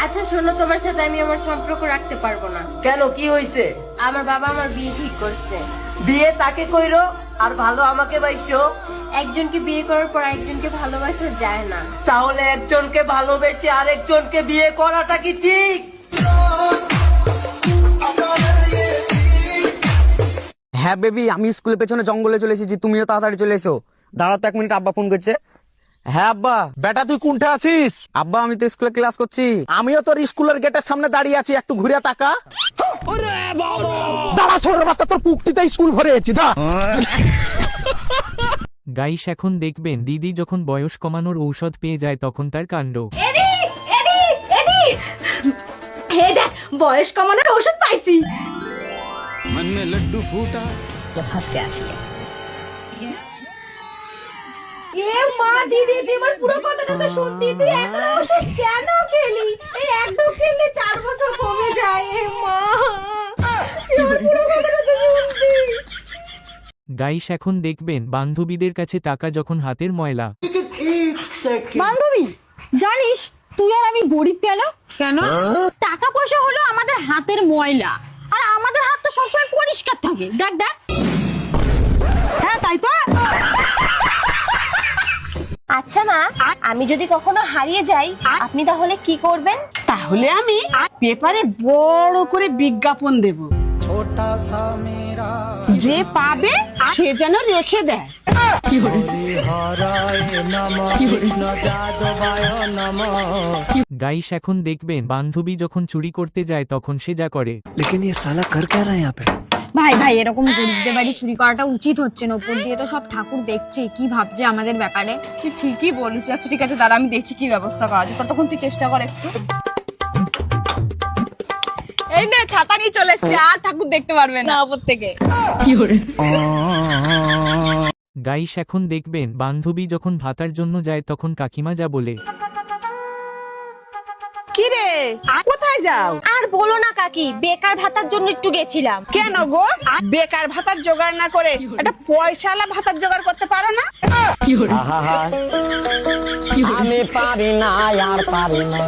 আচ্ছা শোনো, তোমার সাথে আমি আমার সম্পর্ক রাখতে পারবো না। কেন, কি হইছে? আমার বাবা আমার বিয়ে ঠিক করছে। বিয়ে তাকে কইরো আর ভালো আমাকে বাইছো। একজনকে বিয়ে করার পর একজনকে ভালোবাসা যায় না। তাহলে একজনকে ভালোবেসে আরেকজনকে বিয়ে করাটা কি ঠিক? হ্যাঁ বেবি, আমি স্কুলের পেছনে জঙ্গলে চলে এসেছি, তুমিও তাড়াতাড়ি চলে এসো। দাঁড়াও তো 1 মিনিট, আব্বা ফোন করছে। হ্যাঁ আব্বা। বেটা তুই কোনটা আছিস? আব্বা আমি তো স্কুলে ক্লাস করছি। আমিও তোর স্কুলের গেটের সামনে দাঁড়িয়ে আছি, একটু ঘুরে তাকা। দাঁড়া ছোট বাচ্চা, তোর পুকটিতে স্কুল ভরে আছি দা। গাইস এখন দেখবেন দিদি যখন বয়স কমানোর ঔষধ পেয়ে যায় তখন তার কাণ্ড। বয়স কমানোর ওষুধ পাইছি। এ মা, দিদি তুই আমার পুরো কথাটা তো শুনতি, তুই এত ওষুধ কেন খেলি? এই এক ডোজ খেললে 4 বছর কমে যায়। এ মা, তুই আমার পুরো কথাটা তো শুনতি। গাইস এখন দেখবেন বান্ধবীদের কাছে টাকা যখন হাতের ময়লা। বান্ধবী, জানিস তুই আর আমি গরিব কেন? কেন? টাকা পয়সা হলো আমাদের হাতের ময়লা, আর আমাদের হাত তো সবসময় পরিষ্কার থাকে। দেখ দেখ। হ্যাঁ তাই তো। আচ্ছা মা, আমি যদি কখনো হারিয়ে যাই আপনি তাহলে কি করবেন? তাহলে আমি পেপারে বড় করে বিজ্ঞাপন দেব, যে পাবে সে যেন রেখে দেয়। গাইস এখন দেখবেন বান্ধবী যখন চুরি করতে যায় তখন সে যা করে। ভাই ভাই, এরকম গরিবদের বাড়ি চুরি করাটা উচিত হচ্ছে না। উপর দিয়ে তো সব ঠাকুর দেখছে, কি ভাবছে আমাদের ব্যাপারে। তুই ঠিকই বলিস। আচ্ছা ঠিক আছে, দাঁড়া আমি দেখছি কি ব্যবস্থা করা যায়। ততক্ষণ তুই চেষ্টা কর একটু। এই নে, ছাতা নিয়ে চলে এসছে, আর ঠাকুর দেখতে পারবে না উপর থেকে। গাইস এখন দেখবেন বান্ধবী যখন ভাতার জন্য যায় তখন কাকিমা যা বলে। কি রে, কোথায় যাও? আর বলো না কাকি, বেকার ভাতার জন্য একটু গেছিলাম। কেন গো, বেকার ভাতার জোগাড় না করে একটা পয়সাওয়ালা ভাতার জোগাড় করতে পারো না? আমি পারি না, আর পারি না।